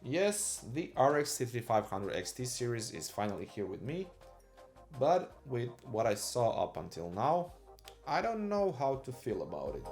Yes, the RX 5500 XT series is finally here with me, but with what I saw up until now, I don't know how to feel about it.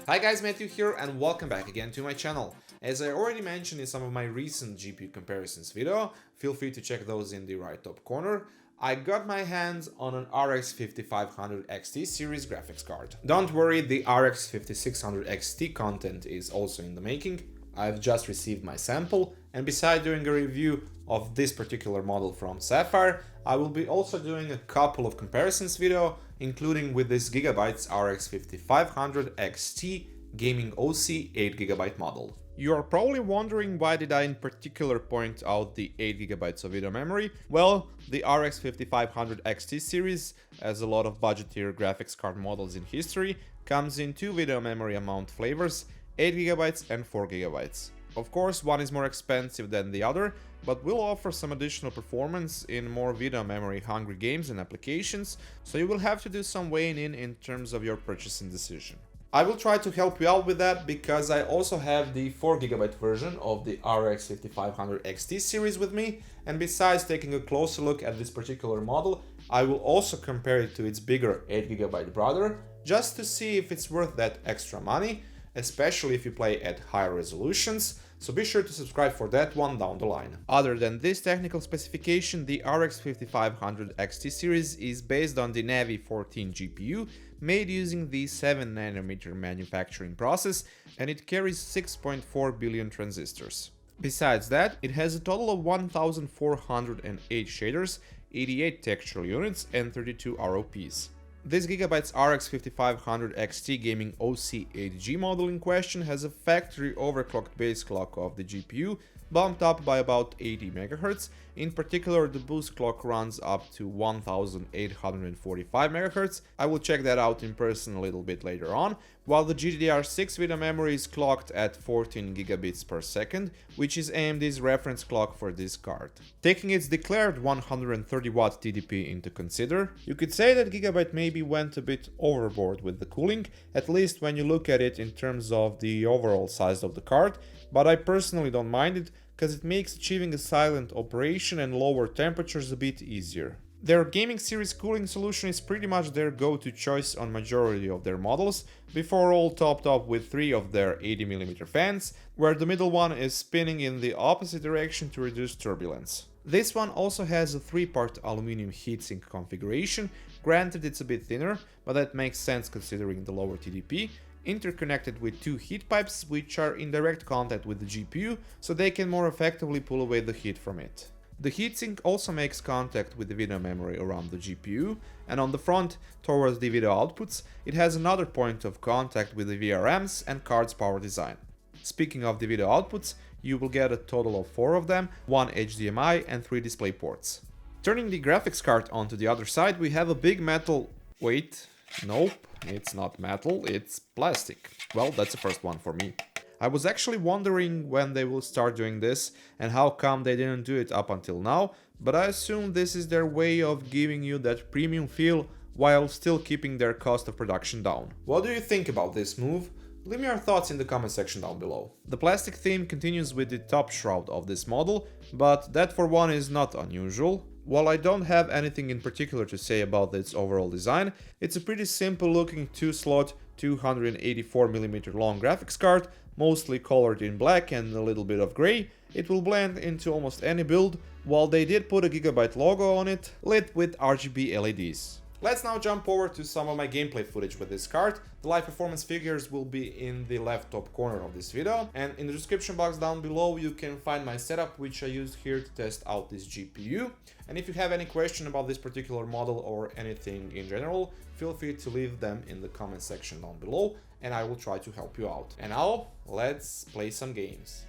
Hi guys, Matthew here and welcome back again to my channel. As I already mentioned in some of my recent GPU comparisons video, feel free to check those in the right top corner. I got my hands on an RX 5500 XT series graphics card. Don't worry, the RX 5600 XT content is also in the making. I've just received my sample, and besides doing a review of this particular model from Sapphire, I will be also doing a couple of comparisons video, including with this Gigabyte RX 5500 XT gaming OC 8GB model. You are probably wondering why did I in particular point out the 8GB of video memory? Well, the RX 5500 XT series, as a lot of budget-tier graphics card models in history, comes in two video memory amount flavors, 8GB and 4GB. Of course, one is more expensive than the other, but will offer some additional performance in more video memory hungry games and applications, so you will have to do some weighing in terms of your purchasing decision. I will try to help you out with that because I also have the 4GB version of the RX 5500 XT series with me, and besides taking a closer look at this particular model, I will also compare it to its bigger 8GB brother, just to see if it's worth that extra money, especially if you play at higher resolutions, so be sure to subscribe for that one down the line. Other than this technical specification, the RX 5500 XT series is based on the Navi 14 GPU, made using the 7nm manufacturing process, and it carries 6.4 billion transistors. Besides that, it has a total of 1408 shaders, 88 textural units and 32 ROPs. This Gigabyte RX 5500 XT gaming OC 8G model in question has a factory overclocked base clock of the GPU, bumped up by about 80 MHz. In particular, the boost clock runs up to 1845 MHz. I will check that out in person a little bit later on, while the GDDR6 video memory is clocked at 14 gigabits per second, which is AMD's reference clock for this card. Taking its declared 130 watt TDP into consider, you could say that Gigabyte maybe went a bit overboard with the cooling, at least when you look at it in terms of the overall size of the card, but I personally don't mind it, because it makes achieving a silent operation and lower temperatures a bit easier. Their gaming series cooling solution is pretty much their go-to choice on majority of their models, before all topped up with 3 of their 80mm fans, where the middle one is spinning in the opposite direction to reduce turbulence. This one also has a 3-part aluminum heatsink configuration, granted it's a bit thinner, but that makes sense considering the lower TDP, interconnected with 2 heat pipes which are in direct contact with the GPU, so they can more effectively pull away the heat from it. The heatsink also makes contact with the video memory around the GPU, and on the front, towards the video outputs, it has another point of contact with the VRMs and card's power design. Speaking of the video outputs, you will get a total of 4 of them, 1 HDMI and 3 display ports. Turning the graphics card onto the other side, we have a big metal... Wait, nope, it's not metal, it's plastic. Well, that's the first one for me. I was actually wondering when they will start doing this and how come they didn't do it up until now, but I assume this is their way of giving you that premium feel while still keeping their cost of production down. What do you think about this move? Leave me your thoughts in the comment section down below. The plastic theme continues with the top shroud of this model, but that for one is not unusual. While I don't have anything in particular to say about its overall design, it's a pretty simple looking 2-slot 284mm long graphics card, mostly colored in black and a little bit of grey. It will blend into almost any build, while they did put a Gigabyte logo on it, lit with RGB LEDs. Let's now jump over to some of my gameplay footage with this card. The live performance figures will be in the left top corner of this video, and in the description box down below you can find my setup which I used here to test out this GPU. And if you have any question about this particular model or anything in general, feel free to leave them in the comment section down below and I will try to help you out. And now let's play some games.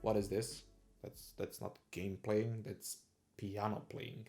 What is this? That's not game playing, that's piano playing.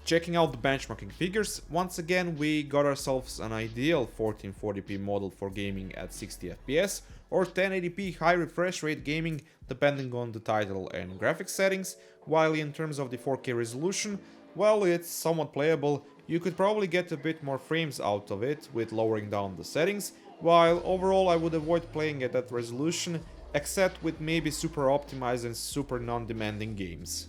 Checking out the benchmarking figures, once again we got ourselves an ideal 1440p model for gaming at 60fps or 1080p high refresh rate gaming depending on the title and graphics settings, while in terms of the 4K resolution, well, it's somewhat playable. You could probably get a bit more frames out of it with lowering down the settings, while overall I would avoid playing at that resolution except with maybe super optimized and super non-demanding games.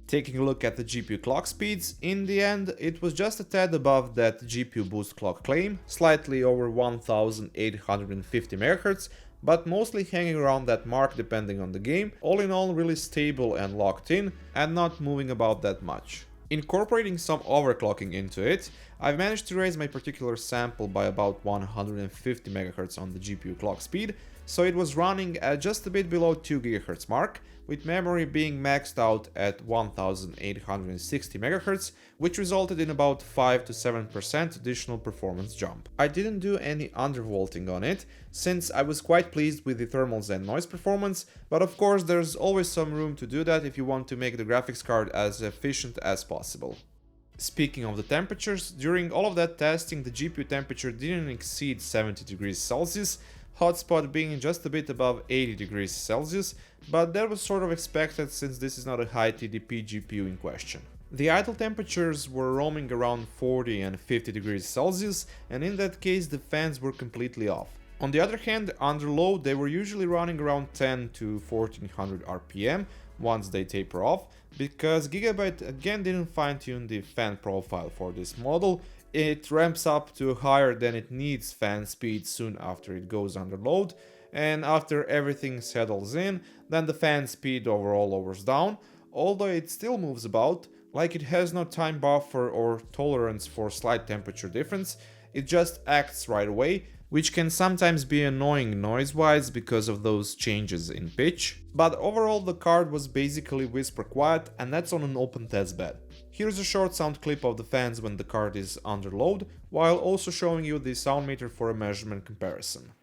Taking a look at the GPU clock speeds, in the end it was just a tad above that GPU boost clock claim, slightly over 1850 MHz, but mostly hanging around that mark depending on the game, all in all really stable and locked in, and not moving about that much. Incorporating some overclocking into it, I've managed to raise my particular sample by about 150 MHz on the GPU clock speed, so it was running at just a bit below 2 GHz mark, with memory being maxed out at 1860 MHz, which resulted in about 5 to 7% additional performance jump. I didn't do any undervolting on it, since I was quite pleased with the thermals and noise performance, but of course there's always some room to do that if you want to make the graphics card as efficient as possible. Speaking of the temperatures, during all of that testing the GPU temperature didn't exceed 70 degrees Celsius, hotspot being just a bit above 80 degrees Celsius, but that was sort of expected since this is not a high TDP GPU in question. The idle temperatures were roaming around 40 and 50 degrees Celsius, and in that case the fans were completely off. On the other hand, under load they were usually running around 10 to 1400 RPM once they taper off, because Gigabyte again didn't fine-tune the fan profile for this model. It ramps up to higher than it needs fan speed soon after it goes under load, and after everything settles in, then the fan speed overall lowers down, although it still moves about, like it has no time buffer or tolerance for slight temperature difference, it just acts right away, which can sometimes be annoying noise-wise because of those changes in pitch. But overall the card was basically whisper quiet, and that's on an open test bed. Here's a short sound clip of the fans when the card is under load, while also showing you the sound meter for a measurement comparison.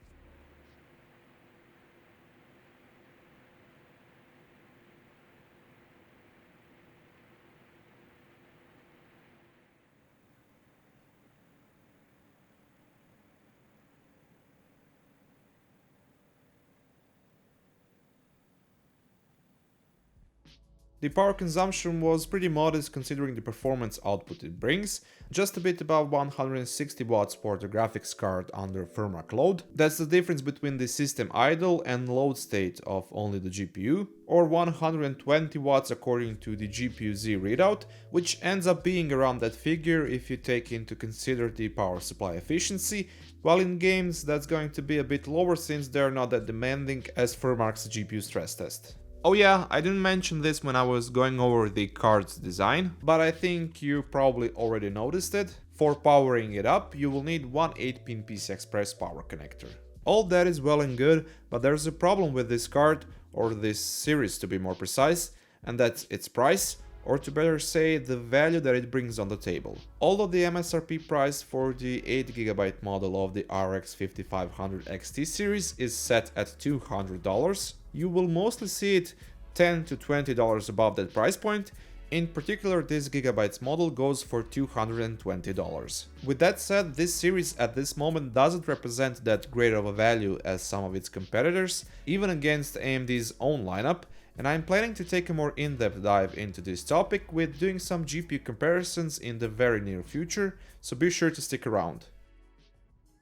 The power consumption was pretty modest considering the performance output it brings, just a bit above 160 watts for the graphics card under firmware load. That's the difference between the system idle and load state of only the GPU, or 120 watts according to the GPU-Z readout, which ends up being around that figure if you take into consider the power supply efficiency, while in games that's going to be a bit lower since they're not that demanding as firmware's GPU stress test. Oh yeah, I didn't mention this when I was going over the card's design, but I think you probably already noticed it. For powering it up, you will need one 8-pin PCI Express power connector. All that is well and good, but there's a problem with this card, or this series to be more precise, and that's its price, or to better say, the value that it brings on the table. Although the MSRP price for the 8GB model of the RX 5500 XT series is set at $200, you will mostly see it $10 to $20 above that price point. In particular, this Gigabyte's model goes for $220. With that said, this series at this moment doesn't represent that great of a value as some of its competitors, even against AMD's own lineup, and I'm planning to take a more in-depth dive into this topic with doing some GPU comparisons in the very near future, so be sure to stick around.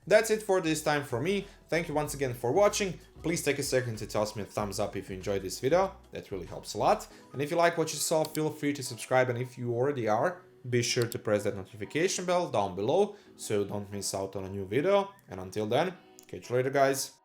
That's it for this time from me. Thank you once again for watching. Please take a second to toss me a thumbs up if you enjoyed this video, that really helps a lot. And if you like what you saw, feel free to subscribe, and if you already are, be sure to press that notification bell down below so you don't miss out on a new video. And until then, catch you later guys.